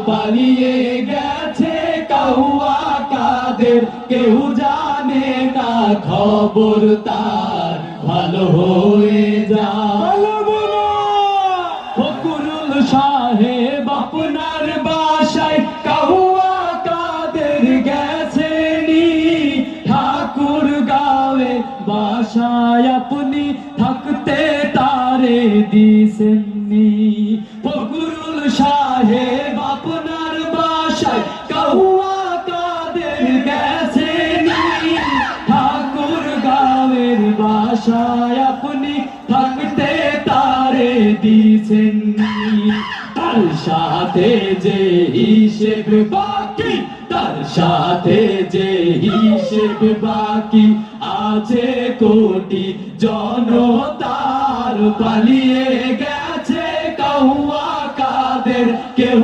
পালিয়ে গেছে কাউয়া কাদের, কেউ জানে না খবর তার, ভালো হয়ে যা। ফকরুল সাহেব আপনার বাসায় কাউয়া কাদের গেছেনি, ঠাকুর গাঁয়ে বাসায় আপনি থাকতে তারে দিছেননি। ফকরুল সাহেব আপনার বাসায় কাউয়া কাদের গেছেনি, ঠাকুর গাঁয়ের বাসায় আপনি থাকতে তারে দিছেননি। তার সাথে যে হিসেব বাকি, তার সাথে যে হিসেব বাকি আছে কোটি জনতার, পালিয়ে গেছে কাউয়া কাদের, কেউ